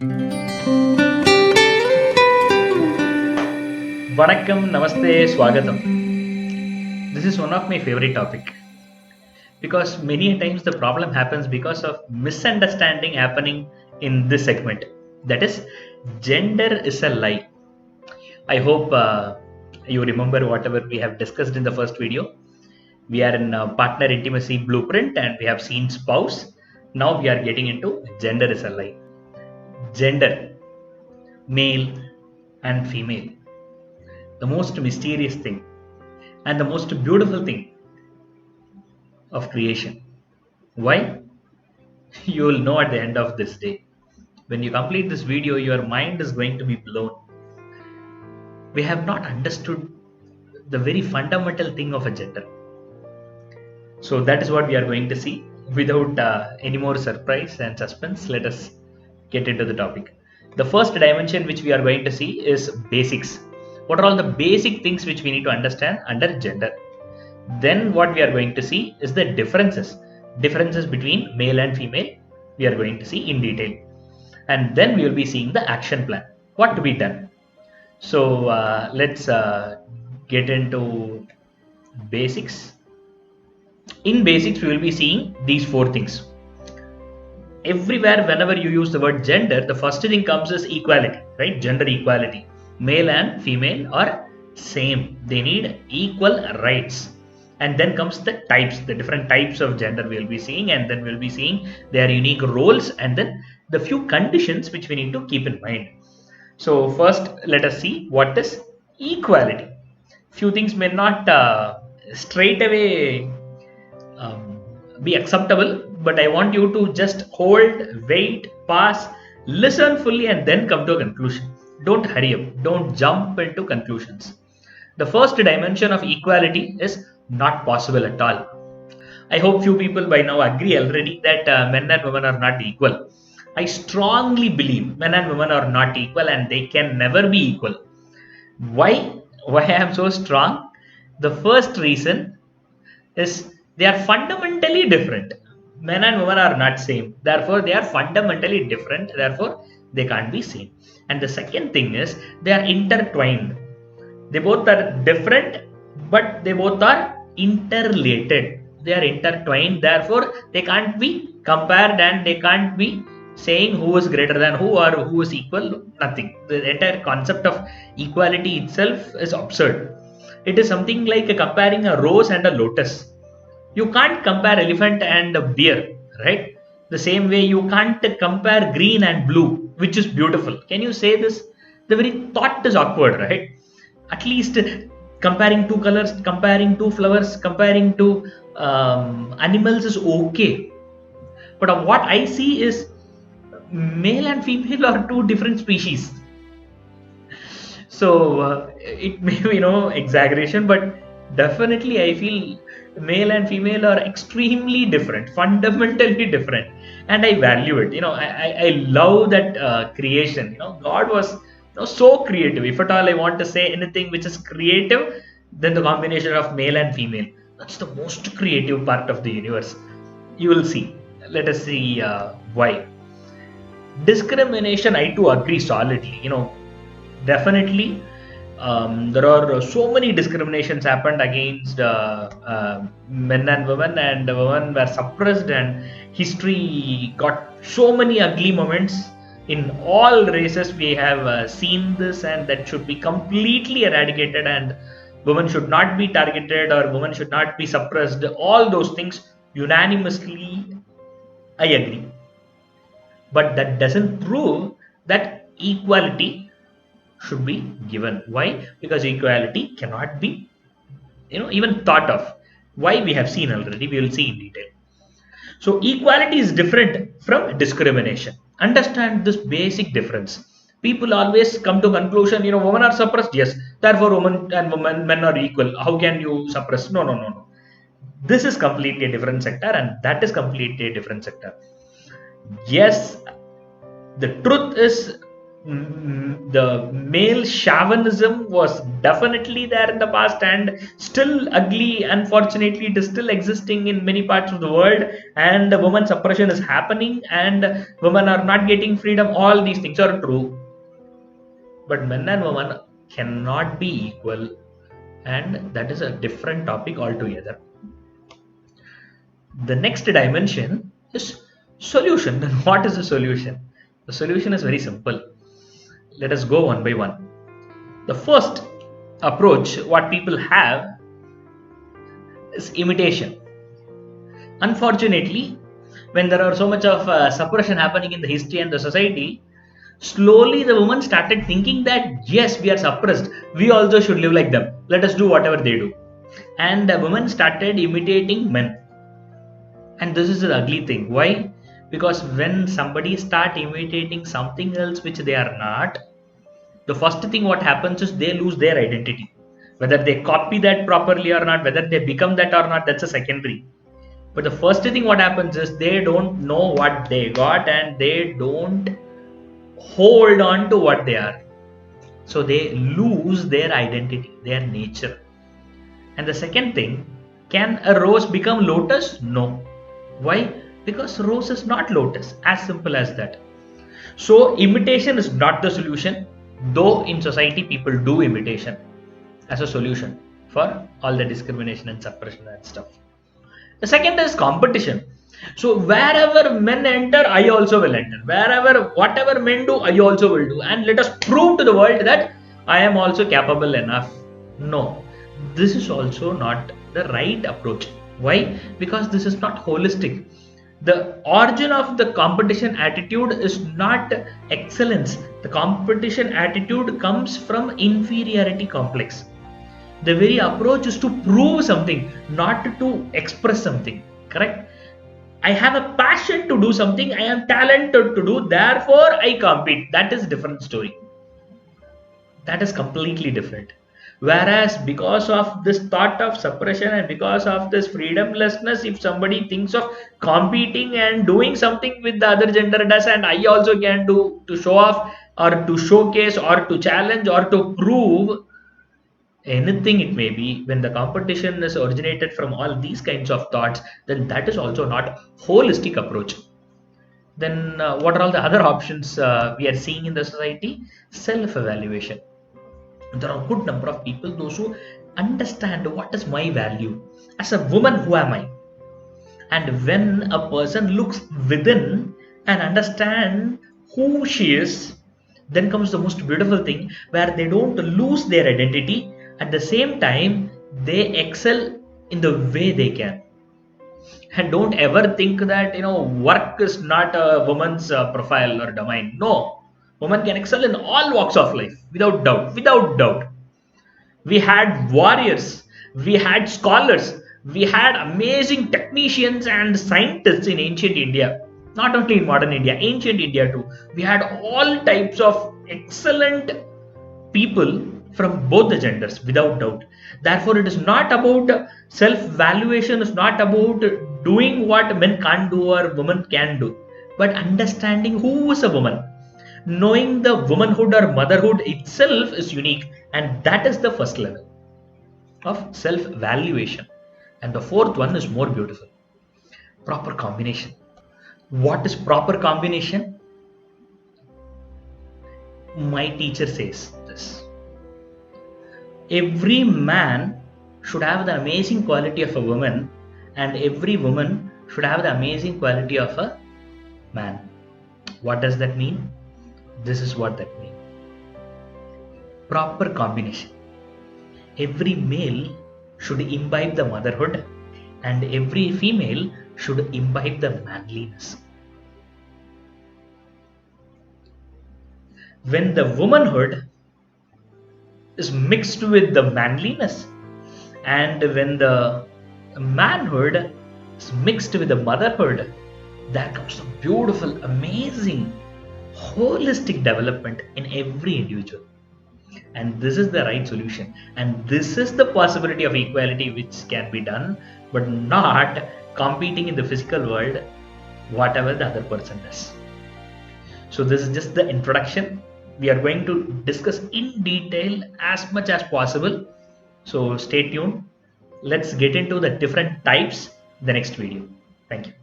Vanakkam, Namaste, Swagatam. This is one of my favorite topic because many a times the problem happens because of misunderstanding happening in this segment. That is, gender is a lie. I hope you remember whatever we have discussed in the first video. We are in partner intimacy blueprint and we have seen spouse. Now we are getting into gender is a lie. Gender, male and female. The most mysterious thing and the most beautiful thing of creation. Why? You will know at the end of this day. When you complete this video, your mind is going to be blown. We have not understood the very fundamental thing of a gender. So that is what we are going to see. Without any more surprise and suspense, let us get into the topic. The first dimension which we are going to see is basics. What are all the basic things which we need to understand under gender? Then what we are going to see is the differences between male and female. We are going to see in detail, and then we will be seeing the action plan, what to be done. So let's get into basics. In basics, we will be seeing these four things. Everywhere, whenever you use the word gender, the first thing comes is equality, right? Gender equality. Male and female are same. They need equal rights. And then comes the types, the different types of gender we will be seeing, and then we'll be seeing their unique roles, and then the few conditions which we need to keep in mind. So first, let us see what is equality. Few things may not straight away be acceptable, but I want you to just hold, wait, pass, listen fully, and then come to a conclusion. Don't hurry up, don't jump into conclusions. The first dimension of equality is not possible at all. I hope few people by now agree already that men and women are not equal. I strongly believe men and women are not equal and they can never be equal. Why? Why I am so strong? The first reason is they are fundamentally different. Men and women are not same. Therefore, they are fundamentally different. Therefore, they can't be same. And the second thing is they are intertwined. They both are different, but they both are interrelated. They are intertwined. Therefore, they can't be compared and they can't be saying who is greater than who or who is equal. Nothing. The entire concept of equality itself is absurd. It is something like comparing a rose and a lotus. You can't compare elephant and a bear, right? The same way you can't compare green and blue, which is beautiful. Can you say this? The very thought is awkward, right? At least comparing two colors, comparing two flowers, comparing two animals is okay. But what I see is male and female are two different species. So it may be exaggeration, but definitely I feel male and female are extremely different, fundamentally different, and I value it. I love that creation. God was so creative. If at all I want to say anything which is creative, then the combination of male and female. That's the most creative part of the universe. You will see. Let us see why. Discrimination, I too agree solidly. Definitely there are so many discriminations happened against men and women were suppressed, and history got so many ugly moments in all races. We have seen this, and that should be completely eradicated, and women should not be targeted or women should not be suppressed. All those things unanimously I agree, but that doesn't prove that equality should be given. Why? Because equality cannot be even thought of. Why? We have seen already, we will see in detail. So equality is different from discrimination. Understand this basic difference. People always come to conclusion, women are suppressed, yes, therefore women and men are equal. How can you suppress? No. This is completely a different sector, and that is completely a different sector. Yes, the truth is The male chauvinism was definitely there in the past and still ugly. Unfortunately, it is still existing in many parts of the world, and women suppression is happening, and women are not getting freedom. All these things are true, but men and women cannot be equal, and that is a different topic altogether. The next dimension is solution. Then what is the solution? The solution is very simple. Let us go one by one. The first approach what people have is imitation. Unfortunately, when there are so much of suppression happening in the history and the society, slowly the women started thinking that yes, we are suppressed, we also should live like them, let us do whatever they do, and the women started imitating men. And this is the ugly thing. Why? Because when somebody start imitating something else which they are not, the first thing what happens is they lose their identity. Whether they copy that properly or not, whether they become that or not, that's a secondary. But the first thing what happens is they don't know what they got, and they don't hold on to what they are. So they lose their identity, their nature. And the second thing, can a rose become lotus? No. Why? Because rose is not lotus. As simple as that. So imitation is not the solution, though in society people do imitation as a solution for all the discrimination and suppression and stuff. The second is competition. So wherever men enter, I also will enter. Wherever, whatever men do, I also will do. And let us prove to the world that I am also capable enough. No, this is also not the right approach. Why? Because this is not holistic. The origin of the competition attitude is not excellence. The competition attitude comes from inferiority complex. The very approach is to prove something, not to express something. Correct? I have a passion to do something, I am talented to do, therefore I compete. That is a different story. That is completely different. Whereas because of this thought of suppression and because of this freedomlessness, if somebody thinks of competing and doing something with the other gender does, and I also can do, to show off or to showcase or to challenge or to prove anything it may be, when the competition is originated from all these kinds of thoughts, then that is also not holistic approach. Then what are all the other options we are seeing in the society? Self evaluation. There are a good number of people, those who understand what is my value as a woman, who am I. And when a person looks within and understand who she is, then comes the most beautiful thing, where they don't lose their identity. At the same time, they excel in the way they can. And don't ever think that work is not a woman's profile or domain. No, woman can excel in all walks of life, without doubt, without doubt. We had warriors, we had scholars, we had amazing technicians and scientists in ancient India. Not only in modern India, ancient India too. We had all types of excellent people from both the genders, without doubt. Therefore, it is not about self valuation, it's not about doing what men can't do or women can do, but understanding who is a woman. Knowing the womanhood or motherhood itself is unique, and that is the first level of self valuation. And the fourth one is more beautiful: proper combination. What is proper combination? My teacher says this: every man should have the amazing quality of a woman, and every woman should have the amazing quality of a man. What does that mean? This is what that means: proper combination. Every male should imbibe the motherhood, and every female should imbibe the manliness. When the womanhood is mixed with the manliness, and when the manhood is mixed with the motherhood, there comes a beautiful, amazing, holistic development in every individual. And this is the right solution, and this is the possibility of equality which can be done, but not competing in the physical world whatever the other person does. So this is just the introduction. We are going to discuss in detail as much as possible. So stay tuned. Let's get into the different types in the next video. Thank you.